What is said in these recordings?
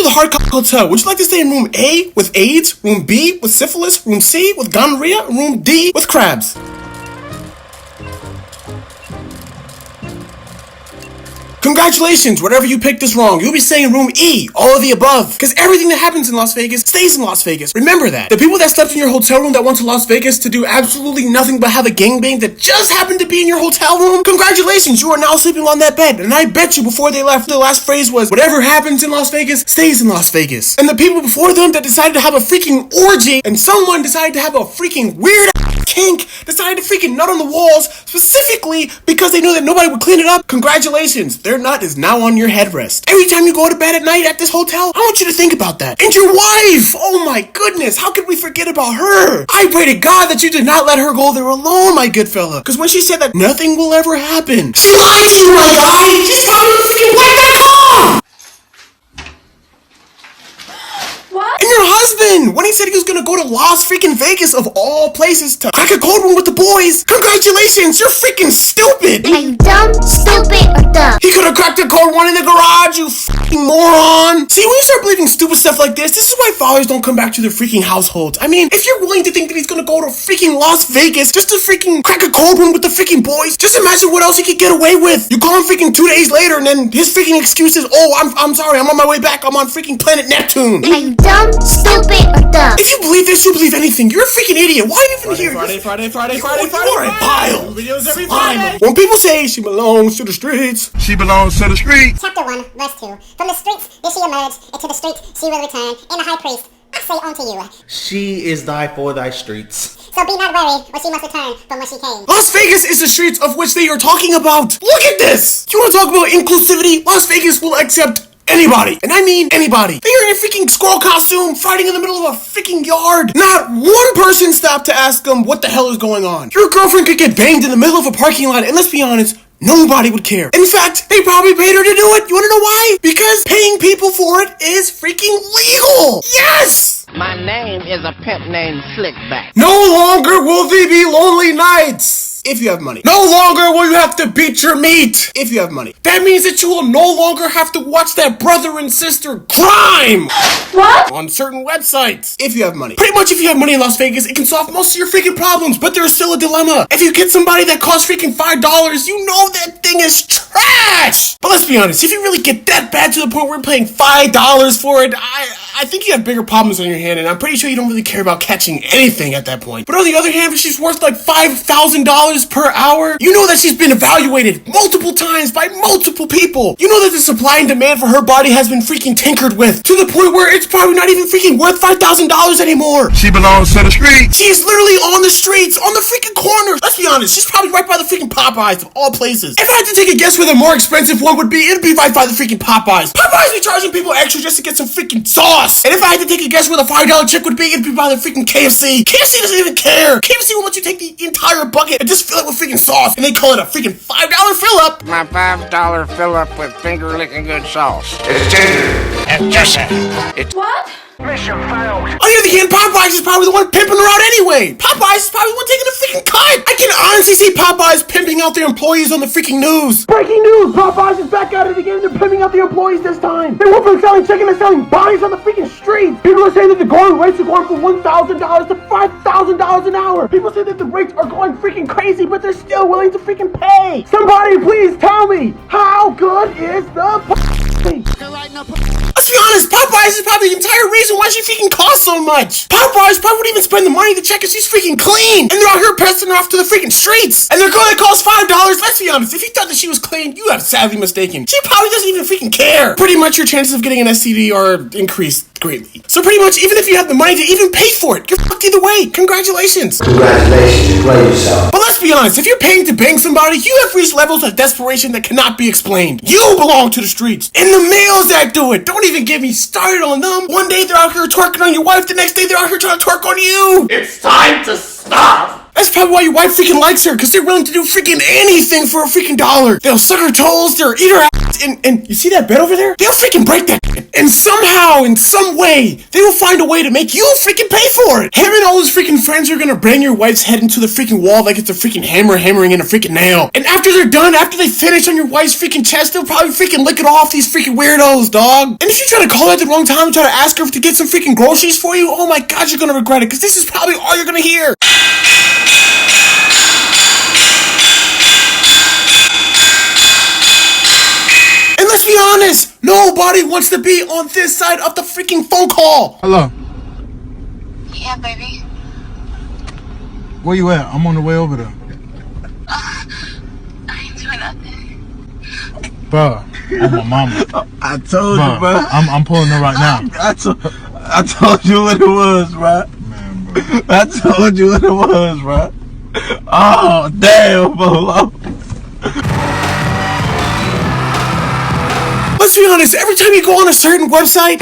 to the Hardcock Hotel. Would you like to stay in room A with AIDS, room B with syphilis, room C with gonorrhea, room D with crabs? Congratulations, whatever you picked is wrong. You'll be staying in room E, all of the above. Because everything that happens in Las Vegas stays in Las Vegas. Remember that. The people that slept in your hotel room that went to Las Vegas to do absolutely nothing but have a gangbang that just happened to be in your hotel room, congratulations, you are now sleeping on that bed. And I bet you before they left, the last phrase was, whatever happens in Las Vegas stays in Las Vegas. And the people before them that decided to have a freaking orgy, and someone decided to have a freaking weird kink, decided to freaking nut on the walls, specifically because they knew that nobody would clean it up, congratulations. Their nut is now on your headrest. Every time you go to bed at night at this hotel, I want you to think about that. And your wife! Oh my goodness, how could we forget about her? I pray to God that you did not let her go there alone, my good fella. Because when she said that nothing will ever happen, she lied to you, my guy! She's probably freaking black.com! What? And your husband, when he said he was gonna go to Las freaking Vegas of all places to crack a cold one with the boys, congratulations, you're freaking stupid. Are you dumb, stupid, or dumb? He could have cracked a cold one in the garage, you fucking moron. See, when you start believing stupid stuff like this is why fathers don't come back to their freaking households. I mean, if you're willing to think that he's gonna go to freaking Las Vegas just to freaking crack a cold one with the freaking boys, just imagine what else he could get away with. You call him freaking 2 days later and then his freaking excuse is, oh, I'm sorry, I'm on my way back, I'm on freaking planet Neptune. Are you dumb, stupid, or dumb? If you believe this, you believe anything. You're a freaking idiot. Why are you even here? Friday. You are a pile. Videos every Friday. When people say she belongs to the streets, She belongs to the streets. Chapter 1, verse 2. From the streets did she emerge, and to the streets she will return. And the high priest, I say unto you, She is thy for thy streets. so be not worried, for she must return from where she came. Las Vegas is the streets of which they are talking about. Look at this. You want to talk about inclusivity? Las Vegas will accept anybody. And I mean anybody. They are in a freaking squirrel costume fighting in the middle of a freaking yard. Not one person stopped to ask them what the hell is going on. Your girlfriend could get banged in the middle of a parking lot, and let's be honest, nobody would care. In fact, they probably paid her to do it. You wanna know why? Because paying people for it is freaking legal. Yes! My name is a pimp named Slickback. No longer will there be lonely nights. If you have money. No longer will you have to beat your meat. If you have money. That means that you will no longer have to watch that brother and sister crime. What? On certain websites. If you have money. Pretty much if you have money in Las Vegas, it can solve most of your freaking problems. But there's still a dilemma. If you get somebody that costs freaking $5, you know that thing is trash. But let's be honest. If you really get that bad to the point where you're paying $5 for it, I think you have bigger problems on your hand. And I'm pretty sure you don't really care about catching anything at that point. But on the other hand, if she's worth like $5,000 per hour, you know that she's been evaluated multiple times by multiple people. You know that the supply and demand for her body has been freaking tinkered with to the point where it's probably not even freaking worth $5,000 anymore. She belongs to the streets. She's literally on the streets, on the freaking corners. Let's be honest, she's probably right by the freaking Popeyes of all places. If I had to take a guess where the more expensive one would be, it'd be right by the freaking Popeyes. Popeyes be charging people extra just to get some freaking sauce. And if I had to take a guess where the $5 chick would be, it'd be by the freaking KFC. KFC doesn't even care. KFC will let you take the entire bucket and just fill it with freaking sauce, and they call it a freaking $5 fill-up. My $5 fill up with finger licking good sauce. It's ginger. It's juicy. What? Mission failed. On the other hand, Popeyes is probably the one pimping her out anyway. Popeyes is probably the one taking a freaking cut. I can honestly see Popeyes pimping out their employees on the freaking news. Breaking news! Popeyes is back at it again. They're pimping out the employees this time. They went from selling chicken to selling bodies on the freaking streets. People are saying that the going rates are going from $1,000 to $5,000 an hour. People say that the rates are going freaking crazy, but they're still willing to freaking pay. Somebody please tell me, how good is the Let's be honest, Popeyes is probably the entire reason why she freaking costs so much. Popeyes probably wouldn't even spend the money to check if she's freaking clean. And they're out here pressing her off to the freaking streets. And their girl that costs $5, let's be honest, if you thought that she was clean, you have sadly mistaken. She probably doesn't even freaking care. Pretty much your chances of getting an STD are increased greatly. So pretty much, even if you have the money to even pay for it, you're fucked either way. Congratulations. Congratulations, you play yourself. But let's be honest, if you're paying to bang somebody, you have reached levels of desperation that cannot be explained. You belong to the streets. And the males that do it, don't even get me started on them. One day they're out here twerking on your wife, the next day they're out here trying to twerk on you. It's time to stop. That's probably why your wife freaking likes her, because they're willing to do freaking anything for a freaking dollar. They'll suck her toes, they'll eat her ass, and you see that bed over there? They'll freaking break that shit. And somehow somehow, in some way, they will find a way to make you freaking pay for it. Him and all his freaking friends are gonna bang your wife's head into the freaking wall like it's a freaking hammer hammering in a freaking nail. And after they're done, after they finish on your wife's freaking chest, they'll probably freaking lick it off, these freaking weirdos, dog. And if you try to call her at the wrong time and try to ask her to get some freaking groceries for you, oh my god, you're gonna regret it, because this is probably all you're gonna hear. And let's be honest, nobody wants to be on this side of the freaking phone call. Hello. Yeah, baby. Where you at? I'm on the way over there. I ain't doing nothing. Bruh, I'm my mama. I told you, bro. I'm pulling her right now. I told you what it was, bro. Man, bro. I told you what it was, bro. Oh, damn, bro. Let's be honest, every time you go on a certain website,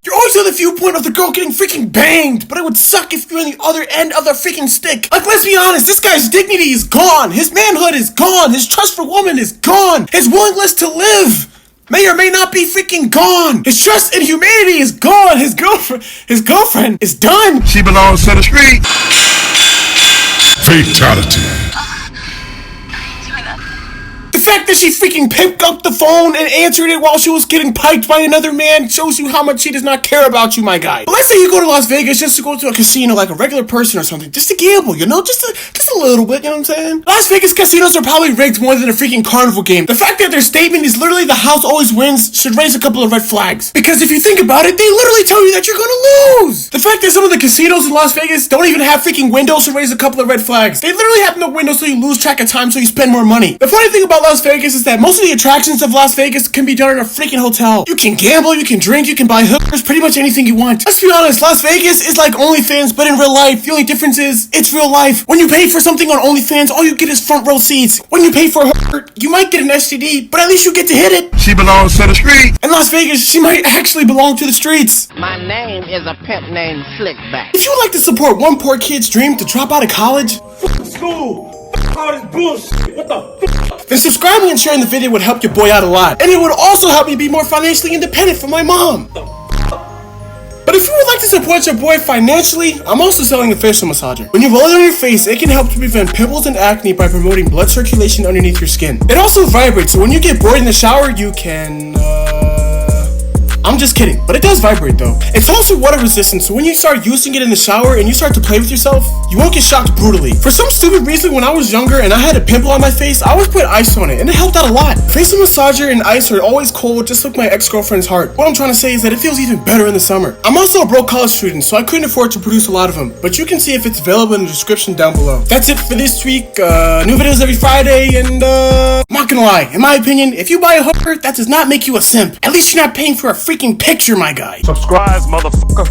you're always on the viewpoint of the girl getting freaking banged, but it would suck if you're on the other end of the freaking stick. Like, let's be honest, this guy's dignity is gone, his manhood is gone, his trust for women is gone, his willingness to live may or may not be freaking gone, his trust in humanity is gone, his girlfriend is done. She belongs to the street. Fatality. The fact that she freaking picked up the phone and answered it while she was getting piped by another man shows you how much she does not care about you, my guy. But let's say you go to Las Vegas just to go to a casino like a regular person or something, just to gamble, you know, just a little bit, you know what I'm saying? Las Vegas casinos are probably rigged more than a freaking carnival game. The fact that their statement is literally the house always wins should raise a couple of red flags. Because if you think about it, they literally tell you that you're gonna lose. The fact that some of the casinos in Las Vegas don't even have freaking windows should raise a couple of red flags. They literally have no windows so you lose track of time so you spend more money. The funny thing about Las Vegas is that most of the attractions of Las Vegas can be done in a freaking hotel. You can gamble, you can drink, you can buy hookers, pretty much anything you want. Let's be honest, Las Vegas is like OnlyFans, but in real life. The only difference is, it's real life. When you pay for something on OnlyFans, all you get is front row seats. When you pay for a hooker, you might get an STD, but at least you get to hit it. She belongs to the street. In Las Vegas, she might actually belong to the streets. My name is a pimp named Slickback. If you would like to support one poor kid's dream to drop out of college, School. All this bullshit. What the fuck? then subscribing and sharing the video would help your boy out a lot. And it would also help me be more financially independent from my mom. But if you would like to support your boy financially, I'm also selling a facial massager. When you roll it on your face, it can help to prevent pimples and acne by promoting blood circulation underneath your skin. It also vibrates, so when you get bored in the shower, you can, I'm just kidding, but it does vibrate though. It's also water resistant, so when you start using it in the shower and you start to play with yourself, you won't get shocked brutally. For some stupid reason, when I was younger and I had a pimple on my face, I always put ice on it, and it helped out a lot. Facial massager and ice are always cold, just like my ex-girlfriend's heart. What I'm trying to say is that it feels even better in the summer. I'm also a broke college student, so I couldn't afford to produce a lot of them, but you can see if it's available in the description down below. That's it for this week. New videos every Friday, and I'm not gonna lie, in my opinion, if you buy a hooker, that does not make you a simp. At least you're not paying for a freaking picture, my guy. Subscribe, motherfucker.